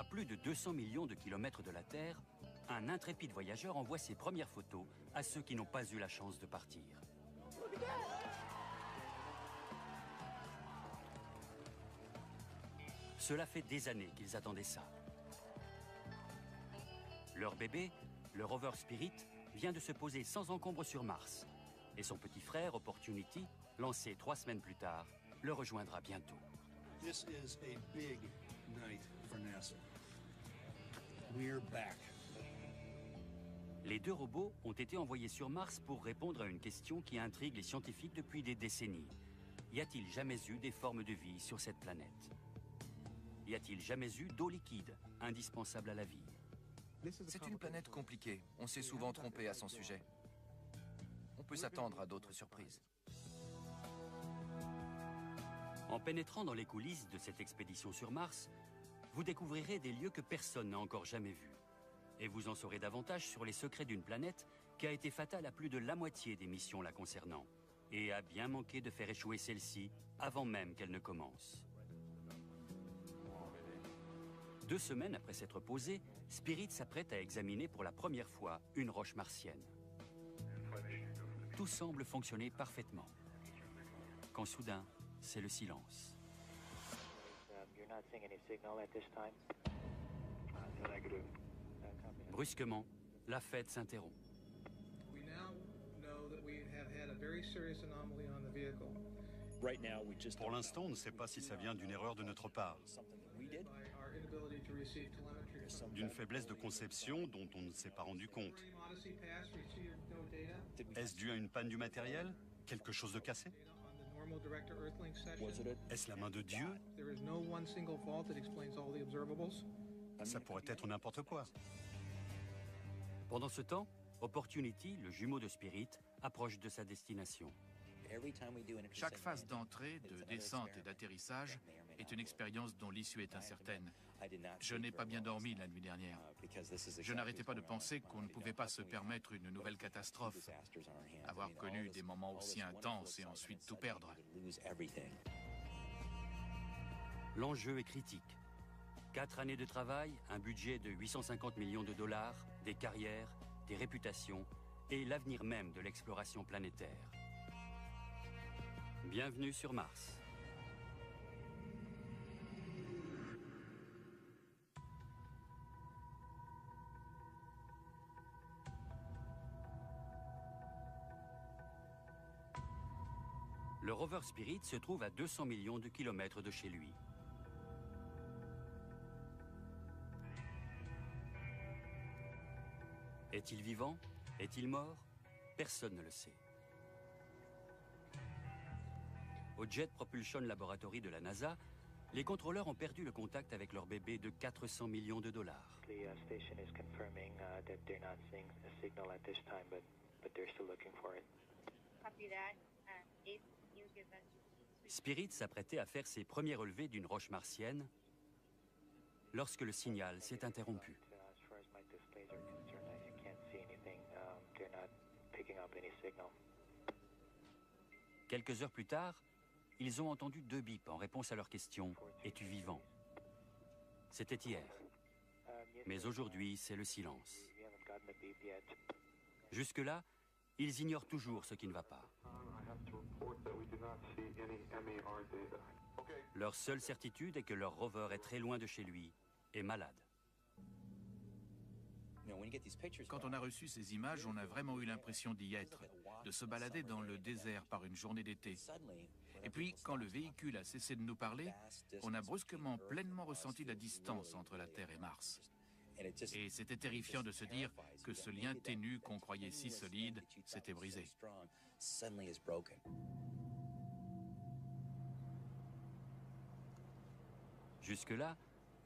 À plus de 200 millions de kilomètres de la Terre, un intrépide voyageur envoie ses premières photos à ceux qui n'ont pas eu la chance de partir. Cela fait des années qu'ils attendaient ça. Leur bébé, le rover Spirit, vient de se poser sans encombre sur Mars. Et son petit frère, Opportunity, lancé 3 semaines plus tard, le rejoindra bientôt. This is a big night for NASA. We're back. Les 2 robots ont été envoyés sur Mars pour répondre à une question qui intrigue les scientifiques depuis des décennies. Y a-t-il jamais eu des formes de vie sur cette planète? Y a-t-il jamais eu d'eau liquide, indispensable à la vie? C'est une planète compliquée. On s'est souvent trompé à son sujet. On peut s'attendre à d'autres surprises. En pénétrant dans les coulisses de cette expédition sur Mars, vous découvrirez des lieux que personne n'a encore jamais vus. Et vous en saurez davantage sur les secrets d'une planète qui a été fatale à plus de la moitié des missions la concernant et a bien manqué de faire échouer celle-ci avant même qu'elle ne commence. 2 semaines après s'être posé, Spirit s'apprête à examiner pour la première fois une roche martienne. Tout semble fonctionner parfaitement. Quand soudain, c'est le silence. Brusquement, la fête s'interrompt. Pour l'instant, on ne sait pas si ça vient d'une erreur de notre part, d'une faiblesse de conception dont on ne s'est pas rendu compte. Est-ce dû à une panne du matériel? Quelque chose de cassé? Est-ce la main de Dieu? Ça pourrait être n'importe quoi. Pendant ce temps, Opportunity, le jumeau de Spirit, approche de sa destination. Chaque phase d'entrée, de descente et d'atterrissage est une expérience dont l'issue est incertaine. Je n'ai pas bien dormi la nuit dernière. Je n'arrêtais pas de penser qu'on ne pouvait pas se permettre une nouvelle catastrophe. Avoir connu des moments aussi intenses et ensuite tout perdre. L'enjeu est critique. 4 années de travail, un budget de 850 millions de dollars, des carrières, des réputations et l'avenir même de l'exploration planétaire. Bienvenue sur Mars. Le rover Spirit se trouve à 200 millions de kilomètres de chez lui. Est-il vivant? Est-il mort? Personne ne le sait. Au Jet Propulsion Laboratory de la NASA, les contrôleurs ont perdu le contact avec leur bébé de 400 millions de dollars. Spirit s'apprêtait à faire ses premiers relevés d'une roche martienne lorsque le signal s'est interrompu. Quelques heures plus tard, ils ont entendu 2 bips en réponse à leur question « Es-tu vivant ?» C'était hier. Mais aujourd'hui, c'est le silence. Jusque-là, ils ignorent toujours ce qui ne va pas. Leur seule certitude est que leur rover est très loin de chez lui et malade. Quand on a reçu ces images, on a vraiment eu l'impression d'y être, de se balader dans le désert par une journée d'été. Et puis, quand le véhicule a cessé de nous parler, on a brusquement pleinement ressenti la distance entre la Terre et Mars. Et c'était terrifiant de se dire que ce lien ténu qu'on croyait si solide s'était brisé. Jusque-là,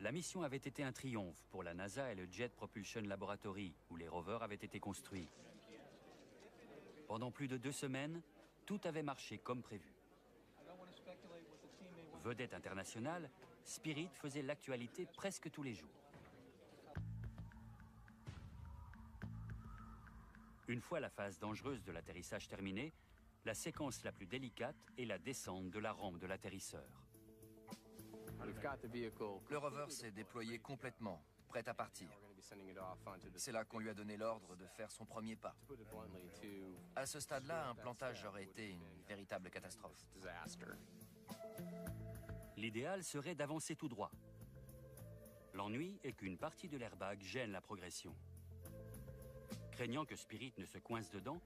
la mission avait été un triomphe pour la NASA et le Jet Propulsion Laboratory, où les rovers avaient été construits. Pendant plus de 2 semaines, tout avait marché comme prévu. Vedette internationale, Spirit faisait l'actualité presque tous les jours. Une fois la phase dangereuse de l'atterrissage terminée, la séquence la plus délicate est la descente de la rampe de l'atterrisseur. Le rover s'est déployé complètement, prêt à partir. C'est là qu'on lui a donné l'ordre de faire son premier pas. À ce stade-là, un plantage aurait été une véritable catastrophe. L'idéal serait d'avancer tout droit. L'ennui est qu'une partie de l'airbag gêne la progression. Craignant que Spirit ne se coince dedans,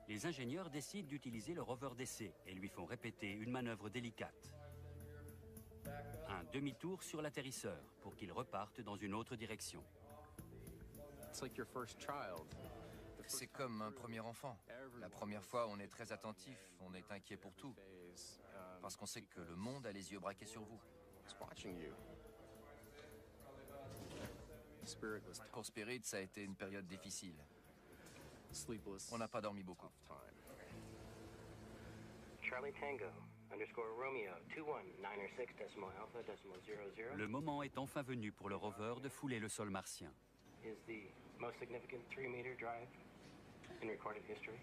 les ingénieurs décident d'utiliser le rover d'essai et lui font répéter une manœuvre délicate. Un demi-tour sur l'atterrisseur pour qu'il reparte dans une autre direction. C'est comme un premier enfant. La première fois, on est très attentif, on est inquiet pour tout. Parce qu'on sait que le monde a les yeux braqués sur vous. Pour Spirit, ça a été une période difficile. On n'a pas dormi beaucoup. Charlie Tango, _Romeo, 2196.alpha.00. Le moment est enfin venu pour le rover de fouler le sol martien. Is the most significant 3-meter drive in recorded history.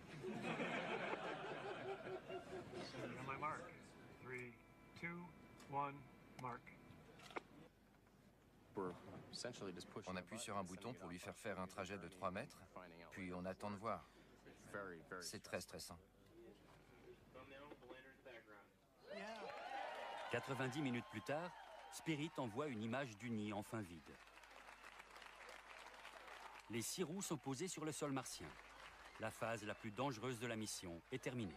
On my mark. 3, 2, 1, mark. On appuie sur un bouton pour lui faire faire un trajet de 3 mètres, puis on attend de voir. C'est très stressant. 90 minutes plus tard, Spirit envoie une image du nid enfin vide. Les 6 roues sont posées sur le sol martien. La phase la plus dangereuse de la mission est terminée.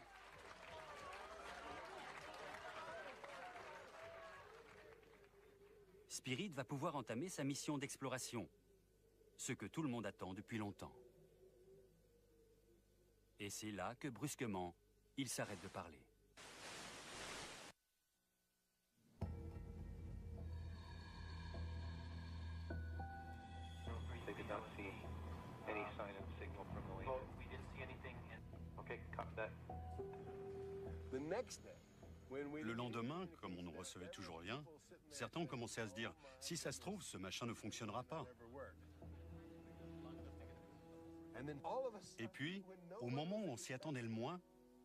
Spirit va pouvoir entamer sa mission d'exploration, ce que tout le monde attend depuis longtemps. Et c'est là que, brusquement, il s'arrête de parler. Le lendemain, comme on ne recevait toujours rien, certains ont commencé à se dire « Si ça se trouve, ce machin ne fonctionnera pas ». Et puis, au moment où on s'y attendait le moins,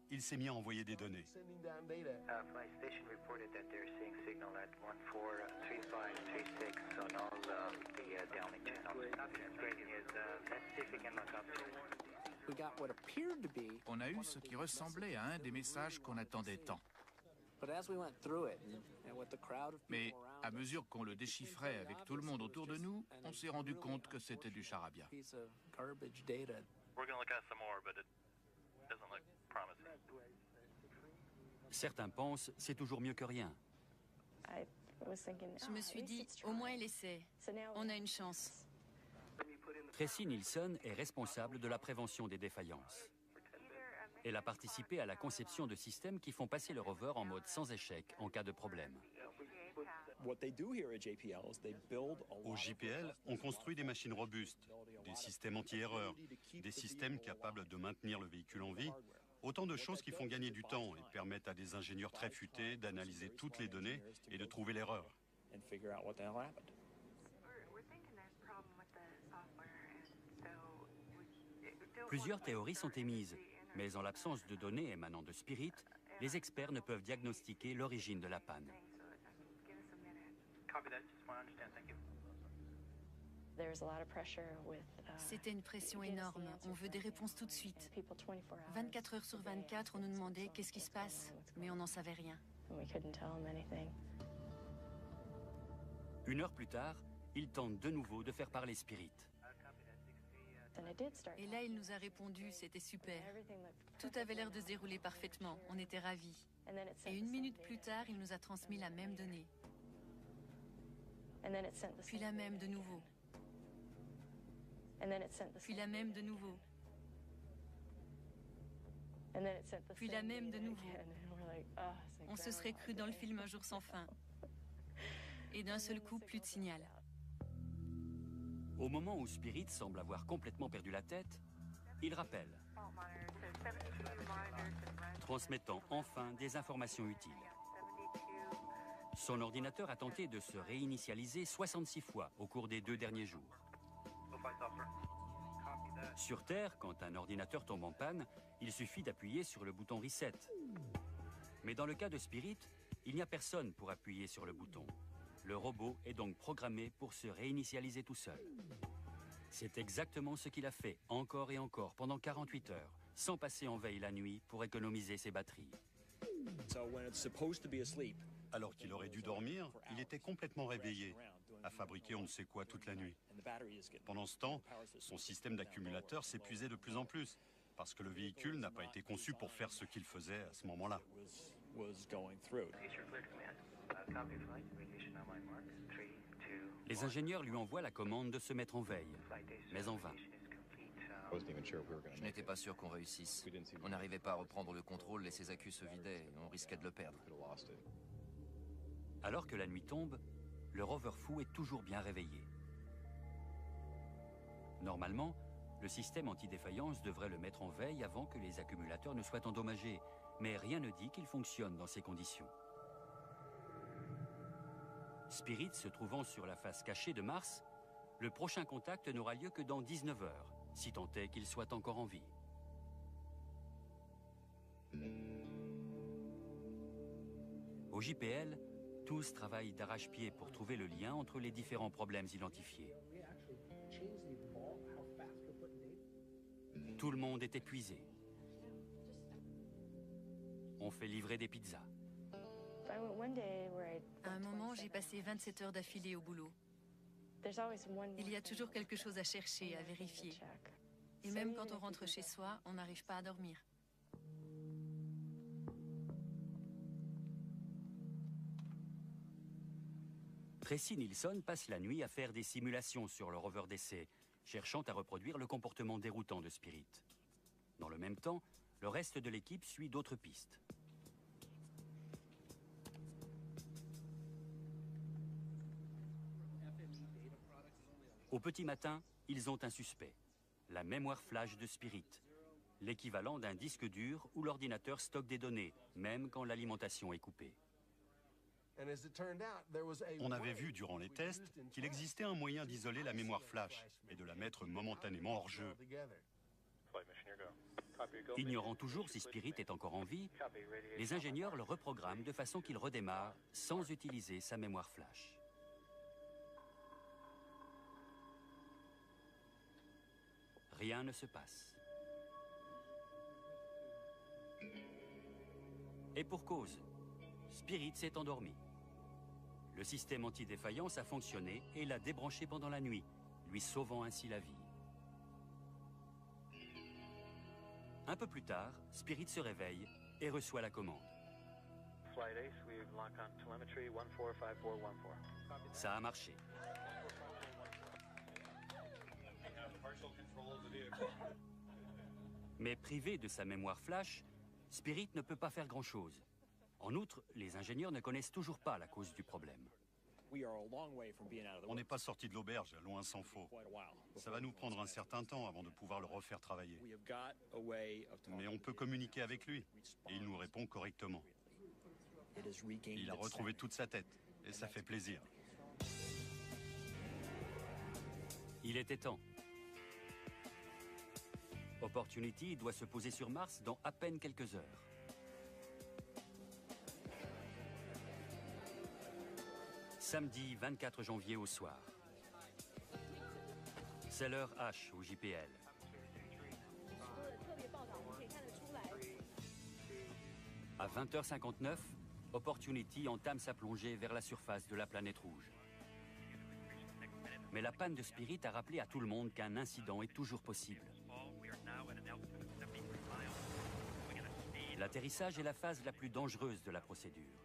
il s'est mis à envoyer des données. Flight station reported that they're seeing signal at 143536 on all the downlink channels. Great news. Let's see if we can look up to it. On a eu ce qui ressemblait à un des messages qu'on attendait tant. Mais à mesure qu'on le déchiffrait avec tout le monde autour de nous, on s'est rendu compte que c'était du charabia. Certains pensent c'est toujours mieux que rien. Je me suis dit, au moins il essaie. On a une chance. Tracy Nielsen est responsable de la prévention des défaillances. Elle a participé à la conception de systèmes qui font passer le rover en mode sans échec en cas de problème. Au JPL, on construit des machines robustes, des systèmes anti-erreurs, des systèmes capables de maintenir le véhicule en vie, autant de choses qui font gagner du temps et permettent à des ingénieurs très futés d'analyser toutes les données et de trouver l'erreur. Plusieurs théories sont émises, mais en l'absence de données émanant de Spirit, les experts ne peuvent diagnostiquer l'origine de la panne. C'était une pression énorme. On veut des réponses tout de suite. 24 heures sur 24, on nous demandait qu'est-ce qui se passe, mais on n'en savait rien. 1 heure plus tard, ils tentent de nouveau de faire parler Spirit. Et là, il nous a répondu, c'était super. Tout avait l'air de se dérouler parfaitement, on était ravis. Et 1 minute plus tard, il nous a transmis la même donnée. Puis la même de nouveau. Puis la même de nouveau. Puis la même de nouveau. On se serait cru dans le film Un jour sans fin. Et d'un seul coup, plus de signal. Au moment où Spirit semble avoir complètement perdu la tête, il rappelle, transmettant enfin des informations utiles. Son ordinateur a tenté de se réinitialiser 66 fois au cours des 2 derniers jours. Sur Terre, quand un ordinateur tombe en panne, il suffit d'appuyer sur le bouton Reset. Mais dans le cas de Spirit, il n'y a personne pour appuyer sur le bouton. Le robot est donc programmé pour se réinitialiser tout seul. C'est exactement ce qu'il a fait encore et encore pendant 48 heures, sans passer en veille la nuit pour économiser ses batteries. Alors qu'il aurait dû dormir, il était complètement réveillé, à fabriquer on ne sait quoi toute la nuit. Pendant ce temps, son système d'accumulateur s'épuisait de plus en plus, parce que le véhicule n'a pas été conçu pour faire ce qu'il faisait à ce moment-là. Les ingénieurs lui envoient la commande de se mettre en veille, mais en vain. Je n'étais pas sûr qu'on réussisse. On n'arrivait pas à reprendre le contrôle et ses accus se vidaient. On risquait de le perdre. Alors que la nuit tombe, le rover fou est toujours bien réveillé. Normalement, le système anti-défaillance devrait le mettre en veille avant que les accumulateurs ne soient endommagés, mais rien ne dit qu'il fonctionne dans ces conditions. Spirit se trouvant sur la face cachée de Mars, le prochain contact n'aura lieu que dans 19 heures, si tant est qu'il soit encore en vie. Au JPL, tous travaillent d'arrache-pied pour trouver le lien entre les différents problèmes identifiés. Tout le monde est épuisé. On fait livrer des pizzas. À un moment, j'ai passé 27 heures d'affilée au boulot. Il y a toujours quelque chose à chercher, à vérifier. Et même quand on rentre chez soi, on n'arrive pas à dormir. Tracy Nilsson passe la nuit à faire des simulations sur le rover d'essai, cherchant à reproduire le comportement déroutant de Spirit. Dans le même temps, le reste de l'équipe suit d'autres pistes. Au petit matin, ils ont un suspect, la mémoire flash de Spirit, l'équivalent d'un disque dur où l'ordinateur stocke des données, même quand l'alimentation est coupée. On avait vu durant les tests qu'il existait un moyen d'isoler la mémoire flash et de la mettre momentanément hors jeu. Ignorant toujours si Spirit est encore en vie, les ingénieurs le reprogramment de façon qu'il redémarre sans utiliser sa mémoire flash. Rien ne se passe. Et pour cause, Spirit s'est endormi. Le système anti-défaillance a fonctionné et l'a débranché pendant la nuit, lui sauvant ainsi la vie. Un peu plus tard, Spirit se réveille et reçoit la commande. Ça a marché. Mais privé de sa mémoire flash, Spirit ne peut pas faire grand-chose. En outre, les ingénieurs ne connaissent toujours pas la cause du problème. On n'est pas sorti de l'auberge, loin s'en faut. Ça va nous prendre un certain temps avant de pouvoir le refaire travailler. Mais on peut communiquer avec lui, et il nous répond correctement. Il a retrouvé toute sa tête, et ça fait plaisir. Il était temps. Opportunity doit se poser sur Mars dans à peine quelques heures. Samedi 24 janvier au soir. C'est l'heure H au JPL. À 20h59, Opportunity entame sa plongée vers la surface de la planète rouge. Mais la panne de Spirit a rappelé à tout le monde qu'un incident est toujours possible. L'atterrissage est la phase la plus dangereuse de la procédure.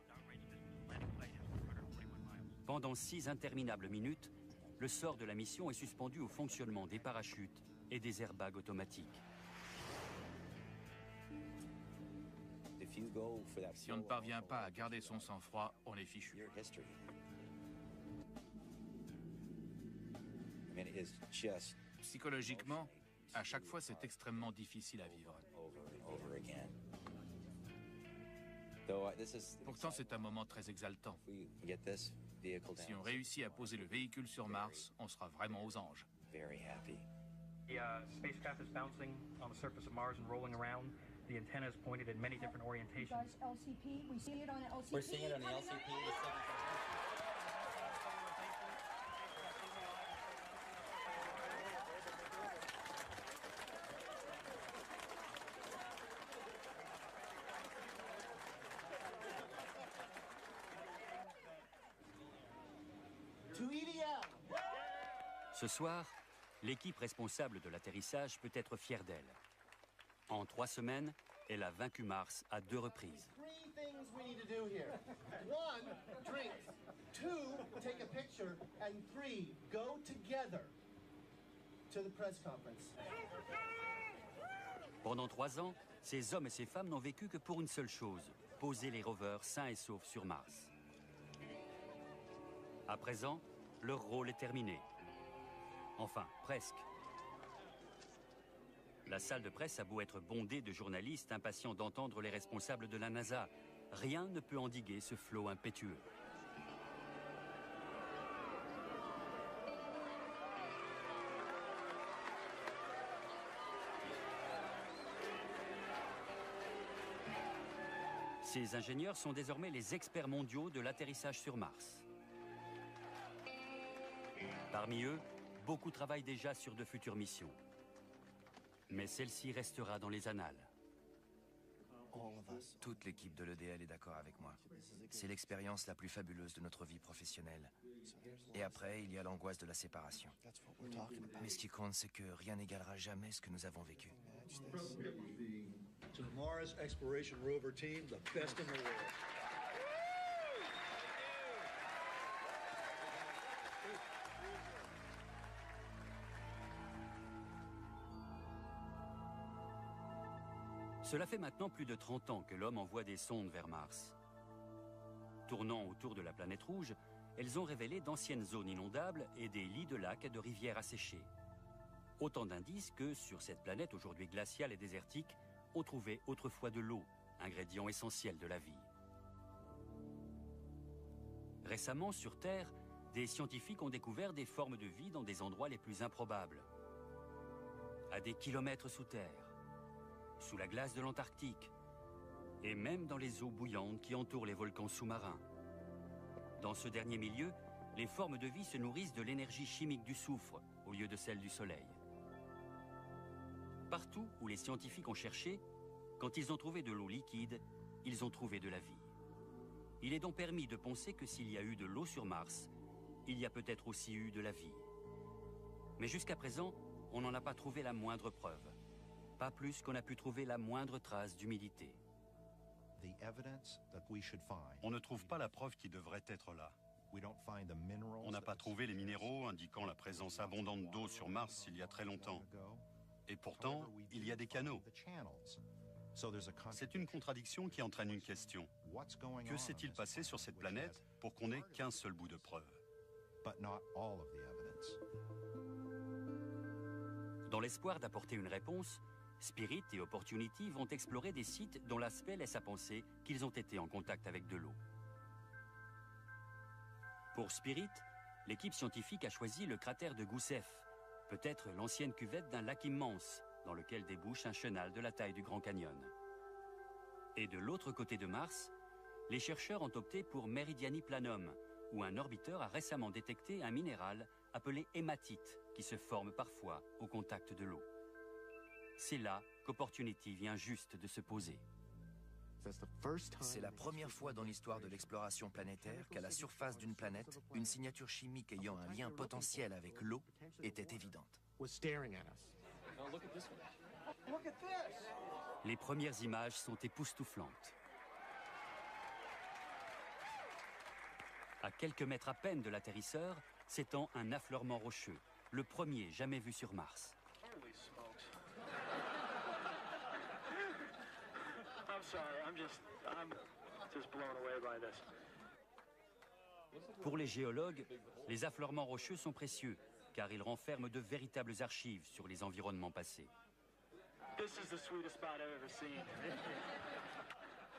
Pendant 6 interminables minutes, le sort de la mission est suspendu au fonctionnement des parachutes et des airbags automatiques. Si on ne parvient pas à garder son sang-froid, on est fichu. Psychologiquement, à chaque fois, c'est extrêmement difficile à vivre. Pourtant, c'est un moment très exaltant. Si on réussit à poser le véhicule sur Mars, on sera vraiment aux anges. The spacecraft is bouncing on the surface of Mars and rolling around. The antenna is pointed in many different orientations. LCP, we see it on the LCP. We're seeing it on the LCP. Ce soir, l'équipe responsable de l'atterrissage peut être fière d'elle. En 3 semaines, elle a vaincu Mars à 2 reprises. Pendant 3 ans, ces hommes et ces femmes n'ont vécu que pour une seule chose, poser les rovers sains et saufs sur Mars. À présent, leur rôle est terminé. Enfin, presque. La salle de presse a beau être bondée de journalistes impatients d'entendre les responsables de la NASA. Rien ne peut endiguer ce flot impétueux. Ces ingénieurs sont désormais les experts mondiaux de l'atterrissage sur Mars. Parmi eux, beaucoup travaillent déjà sur de futures missions. Mais celle-ci restera dans les annales. Toute l'équipe de l'EDL est d'accord avec moi. C'est l'expérience la plus fabuleuse de notre vie professionnelle. Et après, il y a l'angoisse de la séparation. Mais ce qui compte, c'est que rien n'égalera jamais ce que nous avons vécu. To the Mars Exploration Rover team, the best in the world. Cela fait maintenant plus de 30 ans que l'homme envoie des sondes vers Mars. Tournant autour de la planète rouge, elles ont révélé d'anciennes zones inondables et des lits de lacs et de rivières asséchés. Autant d'indices que, sur cette planète aujourd'hui glaciale et désertique, on trouvait autrefois de l'eau, ingrédient essentiel de la vie. Récemment, sur Terre, des scientifiques ont découvert des formes de vie dans des endroits les plus improbables. À des kilomètres sous terre, sous la glace de l'Antarctique, et même dans les eaux bouillantes qui entourent les volcans sous-marins. Dans ce dernier milieu, les formes de vie se nourrissent de l'énergie chimique du soufre au lieu de celle du Soleil. Partout où les scientifiques ont cherché, quand ils ont trouvé de l'eau liquide, ils ont trouvé de la vie. Il est donc permis de penser que s'il y a eu de l'eau sur Mars, il y a peut-être aussi eu de la vie. Mais jusqu'à présent, on n'en a pas trouvé la moindre preuve. Pas plus qu'on a pu trouver la moindre trace d'humidité. On ne trouve pas la preuve qui devrait être là. On n'a pas trouvé les minéraux indiquant la présence abondante d'eau sur Mars il y a très longtemps. Et pourtant, il y a des canaux. C'est une contradiction qui entraîne une question. Que s'est-il passé sur cette planète pour qu'on n'ait qu'un seul bout de preuve? Dans l'espoir d'apporter une réponse, Spirit et Opportunity vont explorer des sites dont l'aspect laisse à penser qu'ils ont été en contact avec de l'eau. Pour Spirit, l'équipe scientifique a choisi le cratère de Gusev, peut-être l'ancienne cuvette d'un lac immense dans lequel débouche un chenal de la taille du Grand Canyon. Et de l'autre côté de Mars, les chercheurs ont opté pour Meridiani Planum, où un orbiteur a récemment détecté un minéral appelé hématite qui se forme parfois au contact de l'eau. C'est là qu'Opportunity vient juste de se poser. C'est la première fois dans l'histoire de l'exploration planétaire qu'à la surface d'une planète, une signature chimique ayant un lien potentiel avec l'eau était évidente. Les premières images sont époustouflantes. À quelques mètres à peine de l'atterrisseur, s'étend un affleurement rocheux, le premier jamais vu sur Mars. Pour les géologues, les affleurements rocheux sont précieux, car ils renferment de véritables archives sur les environnements passés. This is the sweetest spot I've ever seen.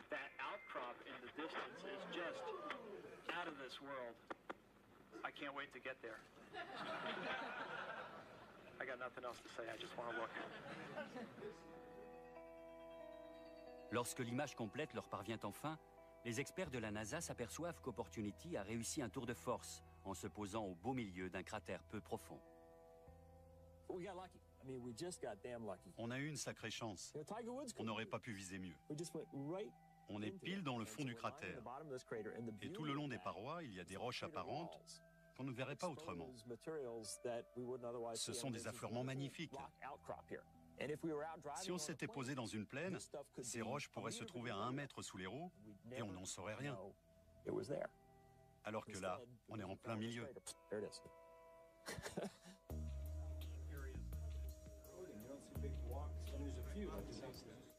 That outcrop in the distance is just out of this world. I can't wait to get there. I got nothing else to say, I just want to look. Lorsque l'image complète leur parvient enfin, les experts de la NASA s'aperçoivent qu'Opportunity a réussi un tour de force en se posant au beau milieu d'un cratère peu profond. On a eu une sacrée chance. On n'aurait pas pu viser mieux. On est pile dans le fond du cratère. Et tout le long des parois, il y a des roches apparentes qu'on ne verrait pas autrement. Ce sont des affleurements magnifiques. Si on s'était posé dans une plaine, ces roches pourraient se trouver à 1 mètre sous les roues et on n'en saurait rien. Alors que là, on est en plein milieu.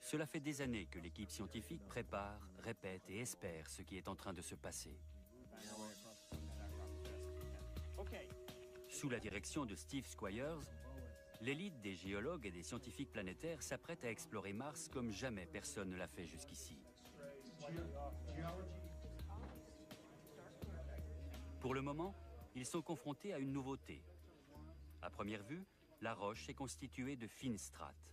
Cela fait des années que l'équipe scientifique prépare, répète et espère ce qui est en train de se passer. Sous la direction de Steve Squires, l'élite des géologues et des scientifiques planétaires s'apprête à explorer Mars comme jamais personne ne l'a fait jusqu'ici. Pour le moment, ils sont confrontés à une nouveauté. À première vue, la roche est constituée de fines strates.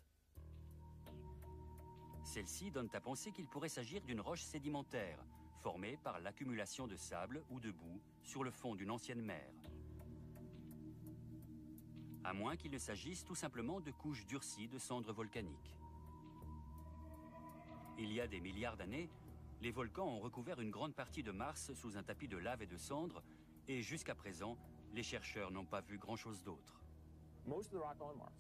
Celles-ci donnent à penser qu'il pourrait s'agir d'une roche sédimentaire, formée par l'accumulation de sable ou de boue sur le fond d'une ancienne mer. À moins qu'il ne s'agisse tout simplement de couches durcies de cendres volcaniques. Il y a des milliards d'années, les volcans ont recouvert une grande partie de Mars sous un tapis de lave et de cendres, et jusqu'à présent, les chercheurs n'ont pas vu grand-chose d'autre.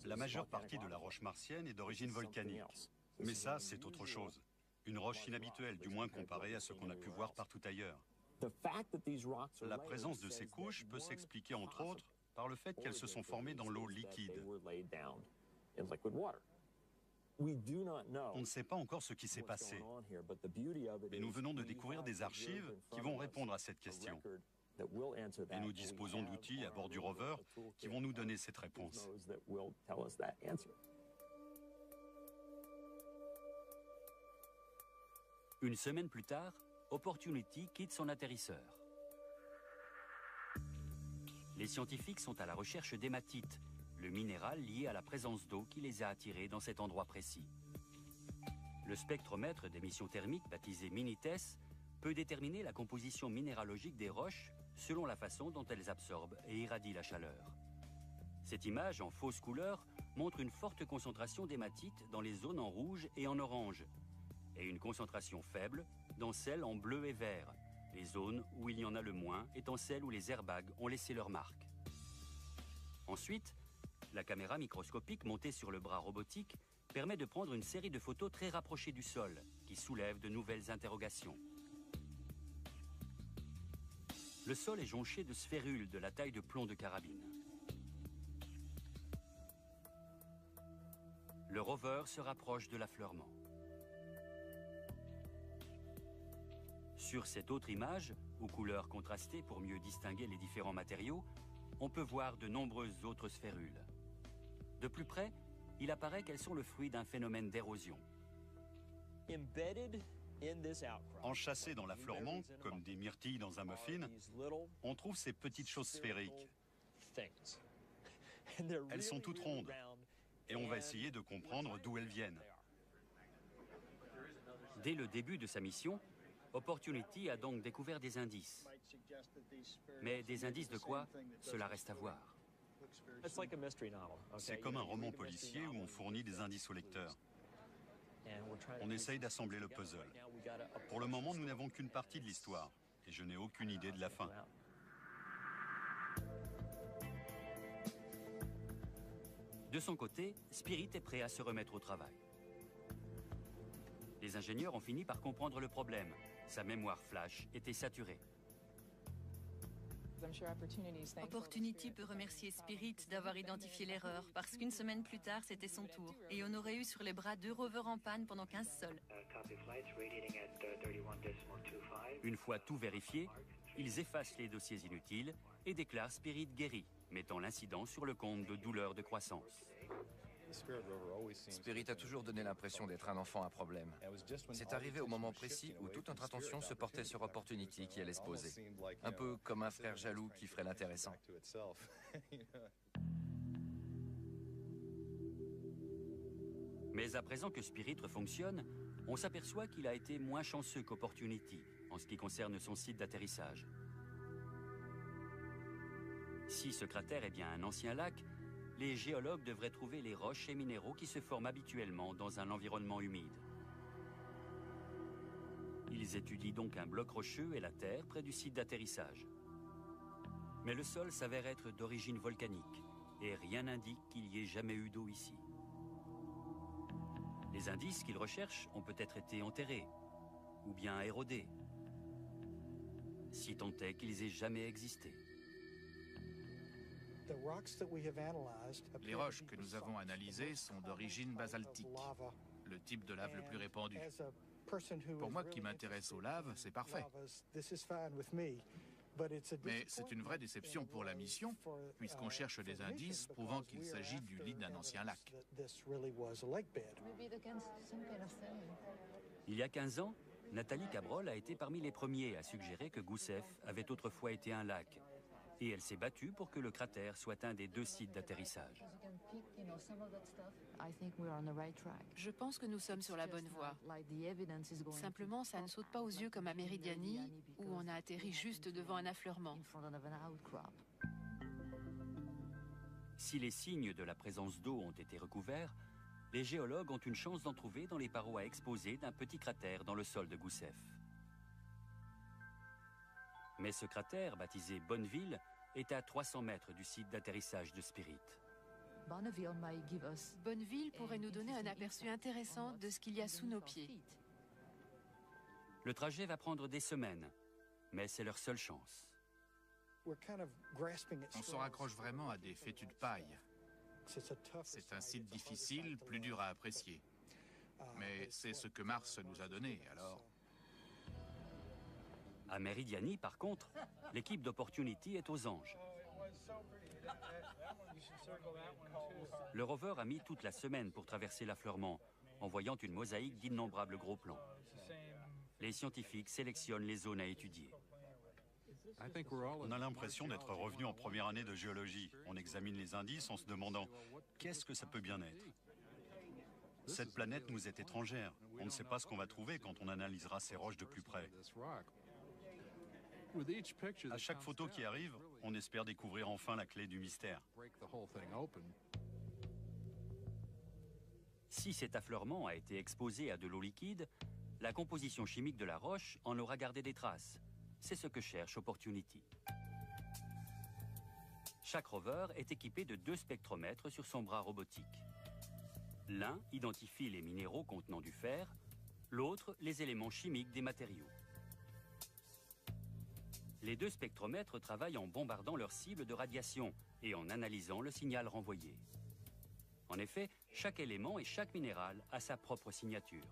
La majeure partie de la roche martienne est d'origine volcanique. Mais ça, c'est autre chose. Une roche inhabituelle, du moins comparée à ce qu'on a pu voir partout ailleurs. La présence de ces couches peut s'expliquer, entre autres, par le fait qu'elles se sont formées dans l'eau liquide. On ne sait pas encore ce qui s'est passé, mais nous venons de découvrir des archives qui vont répondre à cette question. Et nous disposons d'outils à bord du rover qui vont nous donner cette réponse. Une semaine plus tard, Opportunity quitte son atterrisseur. Les scientifiques sont à la recherche d'hématite, le minéral lié à la présence d'eau qui les a attirés dans cet endroit précis. Le spectromètre d'émission thermique, baptisé Minites, peut déterminer la composition minéralogique des roches selon la façon dont elles absorbent et irradient la chaleur. Cette image en fausse couleur montre une forte concentration d'hématite dans les zones en rouge et en orange, et une concentration faible dans celles en bleu et vert, les zones où il y en a le moins étant celles où les airbags ont laissé leur marque. Ensuite, la caméra microscopique montée sur le bras robotique permet de prendre une série de photos très rapprochées du sol, qui soulèvent de nouvelles interrogations. Le sol est jonché de sphérules de la taille de plomb de carabine. Le rover se rapproche de l'affleurement. Sur cette autre image, aux couleurs contrastées pour mieux distinguer les différents matériaux, on peut voir de nombreuses autres sphérules. De plus près, il apparaît qu'elles sont le fruit d'un phénomène d'érosion. Enchâssées dans l'affleurement, comme des myrtilles dans un muffin, on trouve ces petites choses sphériques. Elles sont toutes rondes, et on va essayer de comprendre d'où elles viennent. Dès le début de sa mission, Opportunity a donc découvert des indices. Mais des indices de quoi? Cela reste à voir. C'est comme un roman policier où on fournit des indices au lecteur. On essaye d'assembler le puzzle. Pour le moment, nous n'avons qu'une partie de l'histoire, et je n'ai aucune idée de la fin. De son côté, Spirit est prêt à se remettre au travail. Les ingénieurs ont fini par comprendre le problème. Sa mémoire flash était saturée. Opportunity peut remercier Spirit d'avoir identifié l'erreur, parce qu'une semaine plus tard, c'était son tour. Et on aurait eu sur les bras 2 rovers en panne pendant 15 sols. Une fois tout vérifié, ils effacent les dossiers inutiles et déclarent Spirit guéri, mettant l'incident sur le compte de douleur de croissance. Spirit a toujours donné l'impression d'être un enfant à problème. C'est arrivé au moment précis où toute notre attention se portait sur Opportunity qui allait se poser. Un peu comme un frère jaloux qui ferait l'intéressant. Mais à présent que Spirit refonctionne, on s'aperçoit qu'il a été moins chanceux qu'Opportunity en ce qui concerne son site d'atterrissage. Si ce cratère est bien un ancien lac, les géologues devraient trouver les roches et minéraux qui se forment habituellement dans un environnement humide. Ils étudient donc un bloc rocheux et la terre près du site d'atterrissage. Mais le sol s'avère être d'origine volcanique, et rien n'indique qu'il y ait jamais eu d'eau ici. Les indices qu'ils recherchent ont peut-être été enterrés, ou bien érodés, si tant est qu'ils aient jamais existé. Les roches que nous avons analysées sont d'origine basaltique, le type de lave le plus répandu. Pour moi qui m'intéresse aux laves, c'est parfait. Mais c'est une vraie déception pour la mission, puisqu'on cherche des indices prouvant qu'il s'agit du lit d'un ancien lac. Il y a 15 ans, Nathalie Cabrol a été parmi les premiers à suggérer que Gusev avait autrefois été un lac, et elle s'est battue pour que le cratère soit un des 2 sites d'atterrissage. Je pense que nous sommes sur la bonne voie. Simplement, ça ne saute pas aux yeux comme à Meridiani, où on a atterri juste devant un affleurement. Si les signes de la présence d'eau ont été recouverts, les géologues ont une chance d'en trouver dans les parois exposées d'un petit cratère dans le sol de Gusev. Mais ce cratère, baptisé Bonneville, est à 300 mètres du site d'atterrissage de Spirit. Bonneville pourrait nous donner un aperçu intéressant de ce qu'il y a sous nos pieds. Le trajet va prendre des semaines, mais c'est leur seule chance. On se raccroche vraiment à des fétus de paille. C'est un site difficile, plus dur à apprécier. Mais c'est ce que Mars nous a donné, alors... À Meridiani, par contre, l'équipe d'Opportunity est aux anges. Le rover a mis toute la semaine pour traverser l'affleurement, en voyant une mosaïque d'innombrables gros plans. Les scientifiques sélectionnent les zones à étudier. On a l'impression d'être revenu en première année de géologie. On examine les indices en se demandant qu'est-ce que ça peut bien être. Cette planète nous est étrangère. On ne sait pas ce qu'on va trouver quand on analysera ces roches de plus près. À chaque photo qui arrive, on espère découvrir enfin la clé du mystère. Si cet affleurement a été exposé à de l'eau liquide, la composition chimique de la roche en aura gardé des traces. C'est ce que cherche Opportunity. Chaque rover est équipé de 2 spectromètres sur son bras robotique. L'un identifie les minéraux contenant du fer, l'autre les éléments chimiques des matériaux. Les 2 spectromètres travaillent en bombardant leur cible de radiation et en analysant le signal renvoyé. En effet, chaque élément et chaque minéral a sa propre signature.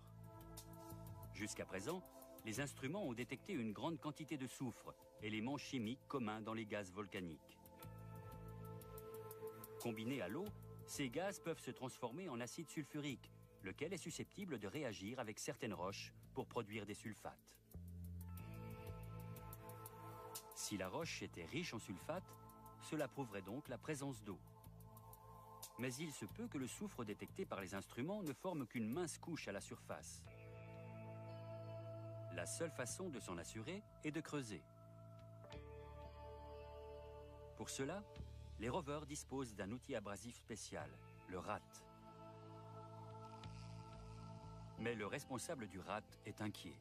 Jusqu'à présent, les instruments ont détecté une grande quantité de soufre, élément chimique commun dans les gaz volcaniques. Combinés à l'eau, ces gaz peuvent se transformer en acide sulfurique, lequel est susceptible de réagir avec certaines roches pour produire des sulfates. Si la roche était riche en sulfate, cela prouverait donc la présence d'eau. Mais il se peut que le soufre détecté par les instruments ne forme qu'une mince couche à la surface. La seule façon de s'en assurer est de creuser. Pour cela, les rovers disposent d'un outil abrasif spécial, le RAT. Mais le responsable du RAT est inquiet.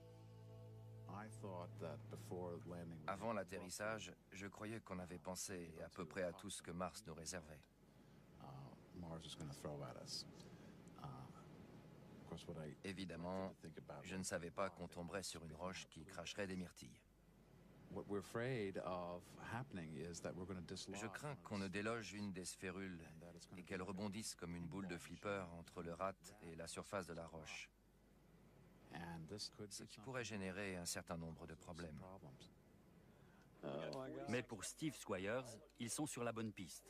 Avant l'atterrissage, je croyais qu'on avait pensé à peu près à tout ce que Mars nous réservait. Évidemment, je ne savais pas qu'on tomberait sur une roche qui cracherait des myrtilles. Je crains qu'on ne déloge une des sphérules et qu'elle rebondisse comme une boule de flipper entre le RAT et la surface de la roche. Ce qui pourrait générer un certain nombre de problèmes. Mais pour Steve Squires, ils sont sur la bonne piste.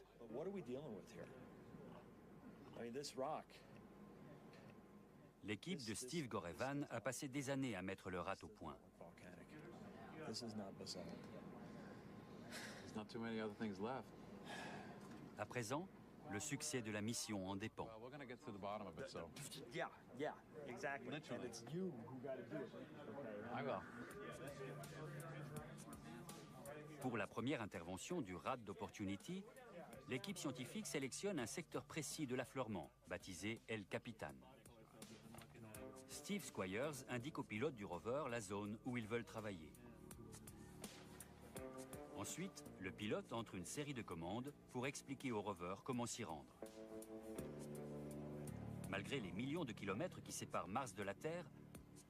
L'équipe de Steve Gorevan a passé des années à mettre le RAT au point. À présent, le succès de la mission en dépend. Pour la première intervention du RAT d'Opportunity, l'équipe scientifique sélectionne un secteur précis de l'affleurement, baptisé El Capitan. Steve Squires indique au pilote du rover la zone où ils veulent travailler. Ensuite, le pilote entre une série de commandes pour expliquer au rover comment s'y rendre. Malgré les millions de kilomètres qui séparent Mars de la Terre,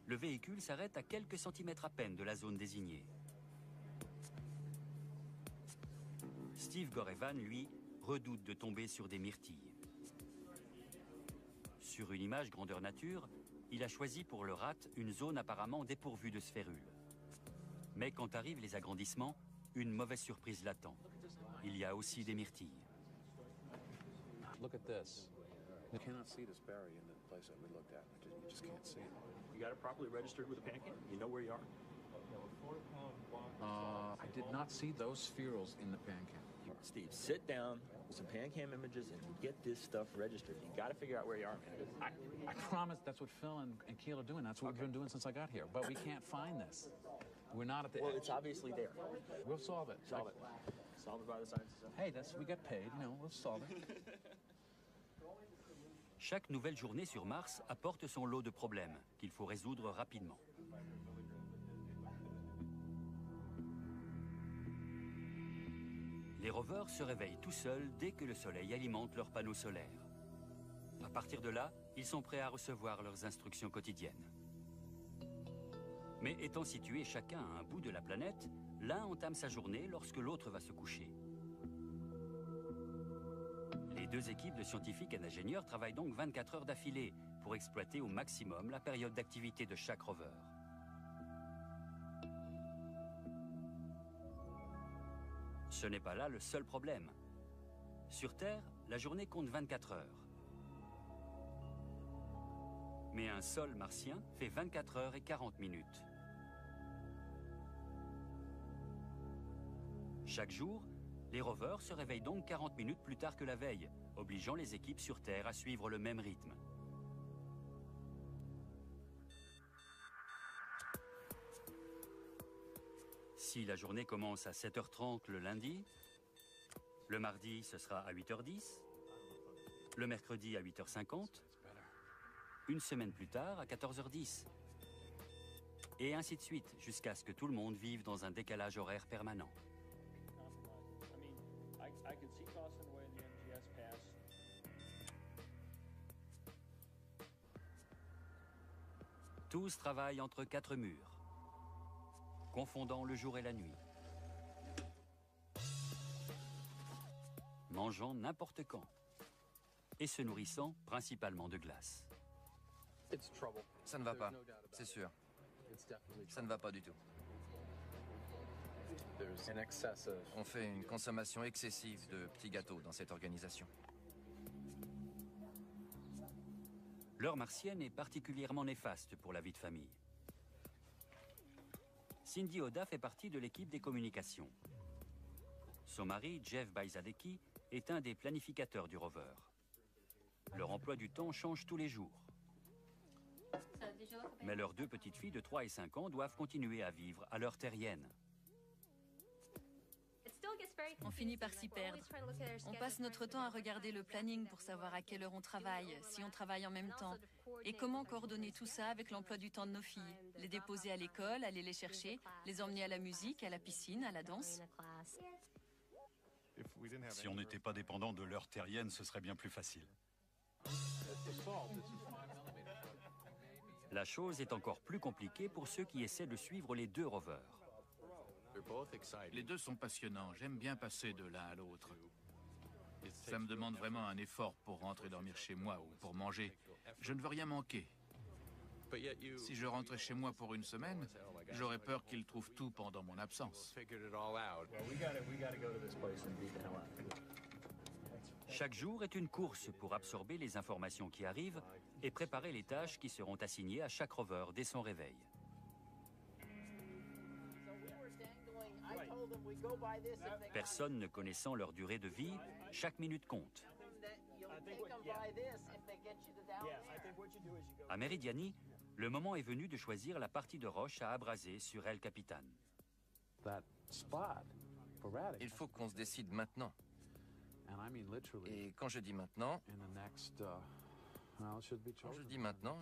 le véhicule s'arrête à quelques centimètres à peine de la zone désignée. Steve Gorevan, lui, redoute de tomber sur des myrtilles. Sur une image grandeur nature, il a choisi pour le RAT une zone apparemment dépourvue de sphérules. Mais quand arrivent les agrandissements, une mauvaise surprise l'attend. Il y a aussi des myrtilles. Look at this. You cannot see this berry in the place that we looked at. You just can't see it. You got it properly registered with the PanCam? You know where you are? I did not see those spherules in the PanCam. Steve, sit down with some PanCam images and get this stuff registered. You got to figure out where you are, man. I promise that's what Phil and Keel are doing. That's what we've been doing since I got here. But we can't find this. We're not at the edge. Well, it's obviously there. We'll solve it. Solve it. Solve it by the science. Hey, we get paid. You know, we'll solve it. Chaque nouvelle journée sur Mars apporte son lot de problèmes qu'il faut résoudre rapidement. Les rovers se réveillent tout seuls dès que le soleil alimente leurs panneaux solaires. À partir de là, ils sont prêts à recevoir leurs instructions quotidiennes. Mais étant situés chacun à un bout de la planète, l'un entame sa journée lorsque l'autre va se coucher. Les deux équipes de scientifiques et d'ingénieurs travaillent donc 24 heures d'affilée pour exploiter au maximum la période d'activité de chaque rover. Ce n'est pas là le seul problème. Sur Terre, la journée compte 24 heures. Mais un sol martien fait 24 heures et 40 minutes. Chaque jour, les rovers se réveillent donc 40 minutes plus tard que la veille, obligeant les équipes sur Terre à suivre le même rythme. Si la journée commence à 7h30 le lundi, le mardi ce sera à 8h10, le mercredi à 8h50, une semaine plus tard à 14h10, et ainsi de suite, jusqu'à ce que tout le monde vive dans un décalage horaire permanent. Tous travaillent entre quatre murs, confondant le jour et la nuit, mangeant n'importe quand et se nourrissant principalement de glace. Ça ne va pas, c'est sûr. Ça ne va pas du tout. On fait une consommation excessive de petits gâteaux dans cette organisation. L'heure martienne est particulièrement néfaste pour la vie de famille. Cindy Oda fait partie de l'équipe des communications. Son mari, Jeff Baizadeki, est un des planificateurs du rover. Leur emploi du temps change tous les jours. Mais leurs deux petites filles de 3 et 5 ans doivent continuer à vivre à l'heure terrienne. On finit par s'y perdre. On passe notre temps à regarder le planning pour savoir à quelle heure on travaille, si on travaille en même temps, et comment coordonner tout ça avec l'emploi du temps de nos filles. Les déposer à l'école, aller les chercher, les emmener à la musique, à la piscine, à la danse. Si on n'était pas dépendant de l'heure terrienne, ce serait bien plus facile. La chose est encore plus compliquée pour ceux qui essaient de suivre les deux rovers. Les deux sont passionnants. J'aime bien passer de l'un à l'autre. Ça me demande vraiment un effort pour rentrer dormir chez moi ou pour manger. Je ne veux rien manquer. Si je rentrais chez moi pour une semaine, j'aurais peur qu'ils trouvent tout pendant mon absence. Chaque jour est une course pour absorber les informations qui arrivent et préparer les tâches qui seront assignées à chaque rover dès son réveil. Personne ne connaissant leur durée de vie, chaque minute compte. À Meridiani, le moment est venu de choisir la partie de roche à abraser sur El Capitan. Il faut qu'on se décide maintenant. Et quand je dis maintenant,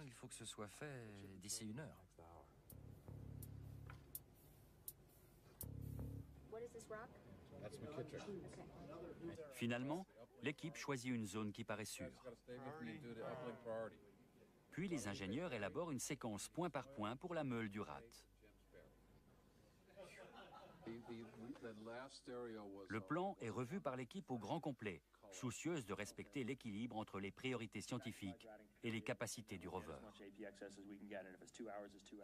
il faut que ce soit fait d'ici 1 heure. That's McKittrick. Finalement, l'équipe choisit une zone qui paraît sûre. Stay with me and do the uplink priority. Puis les ingénieurs élaborent une séquence point par point pour la meule du rat. That last stereo was Le plan est revu par l'équipe au grand complet, soucieuse de respecter l'équilibre entre les priorités scientifiques et les capacités du rover.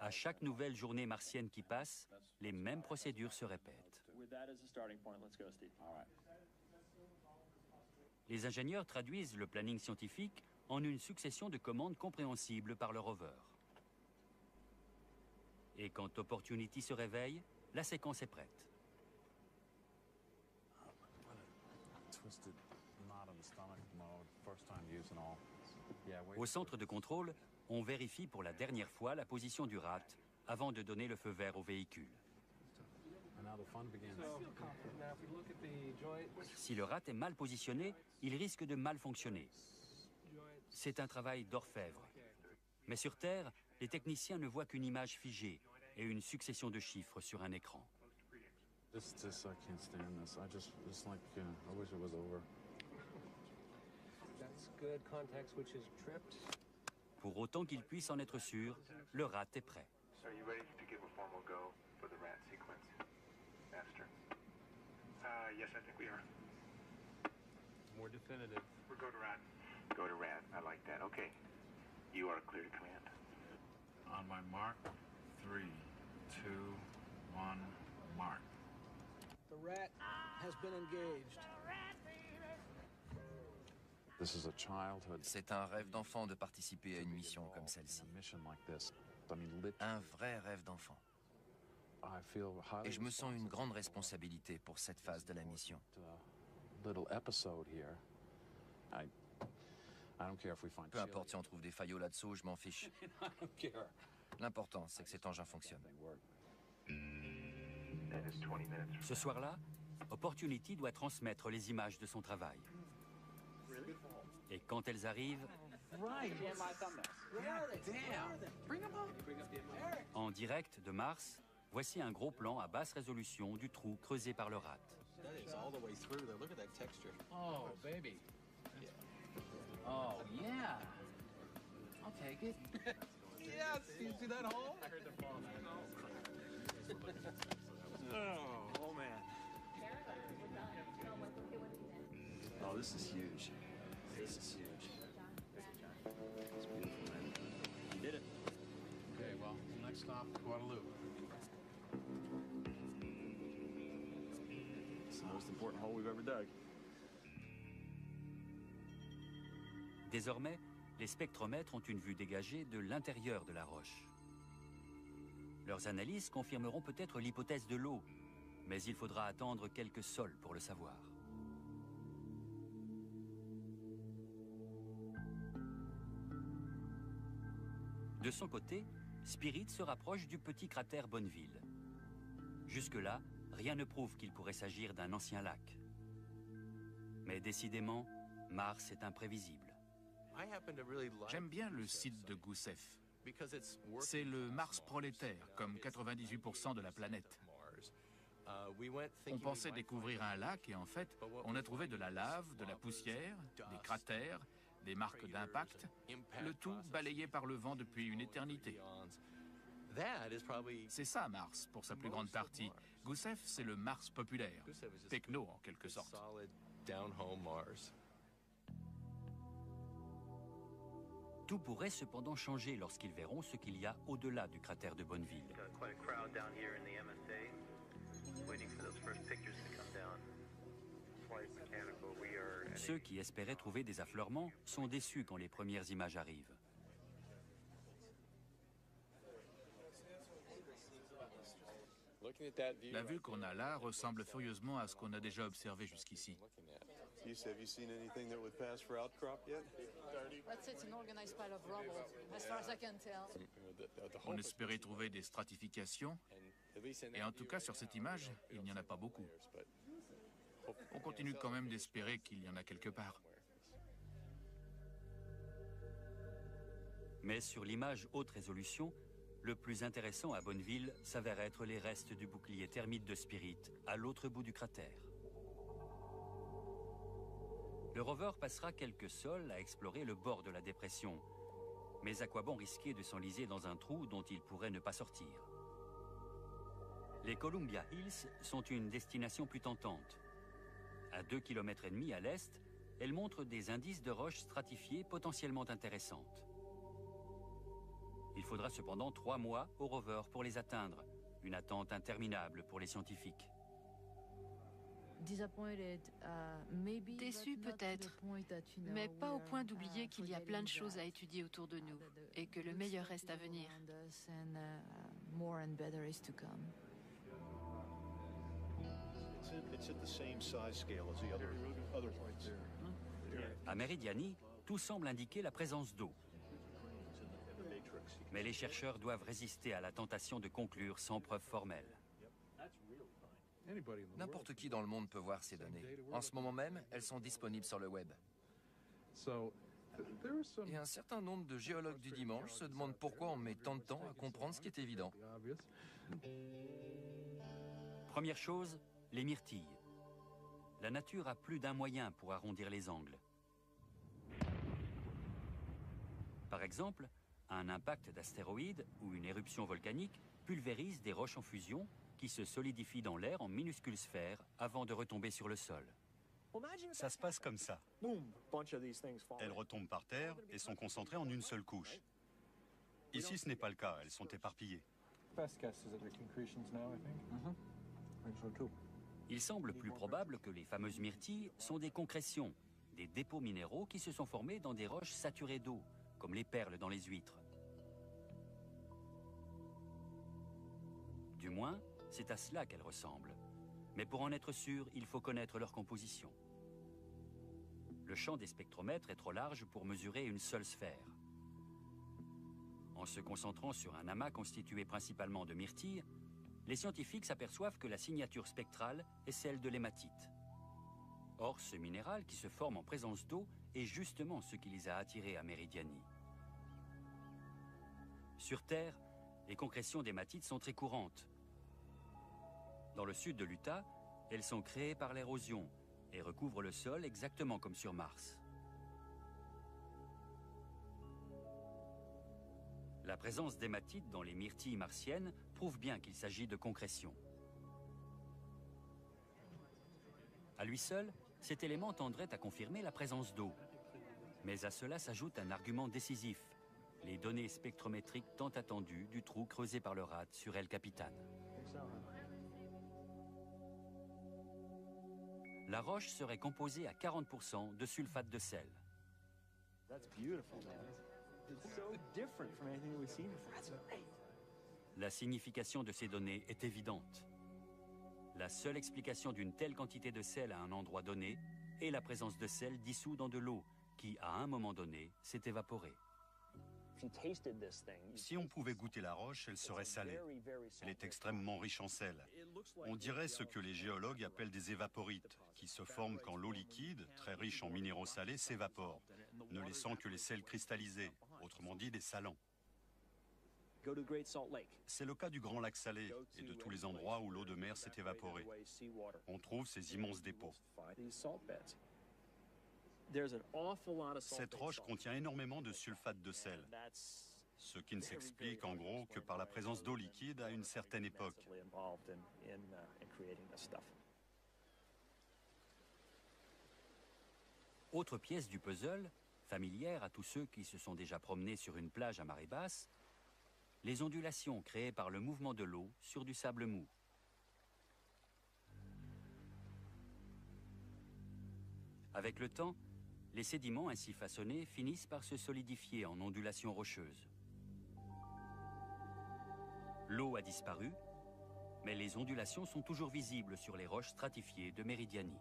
À chaque nouvelle journée martienne qui passe, les mêmes procédures se répètent. Les ingénieurs traduisent le planning scientifique en une succession de commandes compréhensibles par le rover. Et quand Opportunity se réveille, la séquence est prête. twisted knot in the stomach mode. First time using all. Yeah, wait. Au centre de contrôle, on vérifie pour la dernière fois la position du rat avant de donner le feu vert au véhicule. And now the fun begins. Si le rat est mal positionné, il risque de mal fonctionner. C'est un travail d'orfèvre. Mais sur Terre, les techniciens ne voient qu'une image figée et une succession de chiffres sur un écran. This I can't stand this. It's like, I wish it was over. That's good. Contact switch is tripped. Pour autant qu'il puisse en être sûr, le rat est prêt. So are you ready to give a formal go for the rat sequence, Master? Yes, I think we are. More definitive. We'll go to rat. Go to rat. I like that. Okay. You are clear to command. On my mark, 3, 2, 1, mark. The rat has been engaged. This is a childhood. C'est un rêve d'enfant de participer à une mission comme celle-ci. Un vrai rêve d'enfant. Et je me sens une grande responsabilité pour cette phase de la mission. Peu importe si on trouve des faillots là-dessous, je m'en fiche. L'important, c'est que cet engin fonctionne. Ce soir-là, Opportunity doit transmettre les images de son travail. Et quand elles arrivent, en direct de Mars, voici un gros plan à basse résolution du trou creusé par le rat. Oh, baby. Oh, yeah. I'll take it. Yes, you see that hole? I heard the bomb. Oh man. Oh, this is huge. This is huge. It's beautiful, man. You did it. Okay, well, next stop, Guadalupe. It's the most important hole we've ever dug. Désormais, les spectromètres ont une vue dégagée de l'intérieur de la roche. Leurs analyses confirmeront peut-être l'hypothèse de l'eau, mais il faudra attendre quelques sols pour le savoir. De son côté, Spirit se rapproche du petit cratère Bonneville. Jusque-là, rien ne prouve qu'il pourrait s'agir d'un ancien lac. Mais décidément, Mars est imprévisible. J'aime bien le site de Gusev. C'est le Mars prolétaire, comme 98% de la planète. On pensait découvrir un lac et en fait, on a trouvé de la lave, de la poussière, des cratères, des marques d'impact, le tout balayé par le vent depuis une éternité. C'est ça Mars, pour sa plus grande partie. Gusev, c'est le Mars populaire, techno en quelque sorte. Tout pourrait cependant changer lorsqu'ils verront ce qu'il y a au-delà du cratère de Bonneville. Ceux qui espéraient trouver des affleurements sont déçus quand les premières images arrivent. La vue qu'on a là ressemble furieusement à ce qu'on a déjà observé jusqu'ici. Have you seen anything that would pass for outcrop yet? It's an organized pile of rubble, as far as I can tell. On espérait trouver des stratifications, et en tout cas sur cette image, il n'y en a pas beaucoup. On continue quand même d'espérer qu'il y en a quelque part. Mais sur l'image haute résolution, Le plus intéressant à Bonneville s'avère être les restes du bouclier thermite de Spirit à l'autre bout du cratère. Le rover passera quelques sols à explorer le bord de la dépression. Mais à quoi bon risquer de s'enliser dans un trou dont il pourrait ne pas sortir? Les Columbia Hills sont une destination plus tentante. À 2,5 km à l'est, elles montrent des indices de roches stratifiées potentiellement intéressantes. Il faudra cependant 3 mois au rover pour les atteindre, une attente interminable pour les scientifiques. Déçu peut-être, mais pas au point d'oublier qu'il y a plein de choses à étudier autour de nous et que le meilleur reste à venir. À Meridiani, tout semble indiquer la présence d'eau. Mais les chercheurs doivent résister à la tentation de conclure sans preuve formelle. N'importe qui dans le monde peut voir ces données. En ce moment même, elles sont disponibles sur le web. Et un certain nombre de géologues du dimanche se demandent pourquoi on met tant de temps à comprendre ce qui est évident. Première chose, les myrtilles. La nature a plus d'un moyen pour arrondir les angles. Par exemple, un impact d'astéroïde ou une éruption volcanique pulvérise des roches en fusion qui se solidifient dans l'air en minuscules sphères avant de retomber sur le sol. Ça se passe comme ça. Elles retombent par terre et sont concentrées en une seule couche. Ici, ce n'est pas le cas, elles sont éparpillées. Il semble plus probable que les fameuses myrtilles sont des concrétions, des dépôts minéraux qui se sont formés dans des roches saturées d'eau, comme les perles dans les huîtres. Du moins, c'est à cela qu'elles ressemblent. Mais pour en être sûr, il faut connaître leur composition. Le champ des spectromètres est trop large pour mesurer une seule sphère. En se concentrant sur un amas constitué principalement de myrtilles, les scientifiques s'aperçoivent que la signature spectrale est celle de l'hématite. Or, ce minéral qui se forme en présence d'eau est justement ce qui les a attirés à Meridiani. Sur Terre, les concrétions d'hématite sont très courantes. Dans le sud de l'Utah, elles sont créées par l'érosion et recouvrent le sol exactement comme sur Mars. La présence d'hématite dans les myrtilles martiennes prouve bien qu'il s'agit de concrétions. À lui seul, cet élément tendrait à confirmer la présence d'eau. Mais à cela s'ajoute un argument décisif, les données spectrométriques tant attendues du trou creusé par le RAD sur El Capitan. La roche serait composée à 40% de sulfate de sel. La signification de ces données est évidente. La seule explication d'une telle quantité de sel à un endroit donné est la présence de sel dissous dans de l'eau qui, à un moment donné, s'est évaporée. Si on pouvait goûter la roche, elle serait salée. Elle est extrêmement riche en sel. On dirait ce que les géologues appellent des évaporites, qui se forment quand l'eau liquide, très riche en minéraux salés, s'évapore, ne laissant que les sels cristallisés, autrement dit des salants. C'est le cas du Grand Lac Salé et de tous les endroits où l'eau de mer s'est évaporée. On trouve ces immenses dépôts. Cette roche contient énormément de sulfate de sel, ce qui ne s'explique en gros que par la présence d'eau liquide à une certaine époque. Autre pièce du puzzle, familière à tous ceux qui se sont déjà promenés sur une plage à marée basse, les ondulations créées par le mouvement de l'eau sur du sable mou. Avec le temps, les sédiments ainsi façonnés finissent par se solidifier en ondulations rocheuses. L'eau a disparu, mais les ondulations sont toujours visibles sur les roches stratifiées de Meridiani.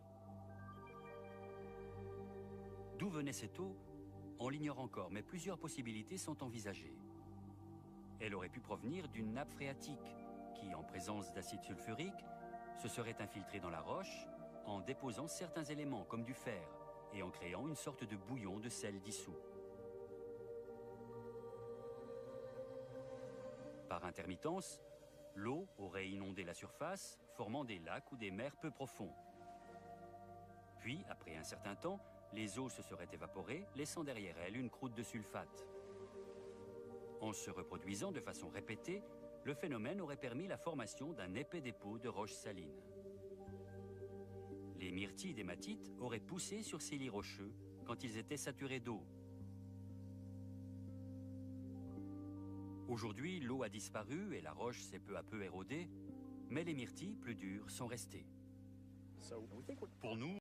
D'où venait cette eau? On l'ignore encore, mais plusieurs possibilités sont envisagées. Elle aurait pu provenir d'une nappe phréatique qui, en présence d'acide sulfurique, se serait infiltrée dans la roche en déposant certains éléments comme du fer et en créant une sorte de bouillon de sel dissous. Par intermittence, l'eau aurait inondé la surface, formant des lacs ou des mers peu profonds. Puis, après un certain temps, les eaux se seraient évaporées, laissant derrière elles une croûte de sulfate. En se reproduisant de façon répétée, le phénomène aurait permis la formation d'un épais dépôt de roches salines. Les myrtilles d'hématite auraient poussé sur ces lits rocheux quand ils étaient saturés d'eau. Aujourd'hui, l'eau a disparu et la roche s'est peu à peu érodée, mais les myrtilles plus dures sont restées. Pour nous,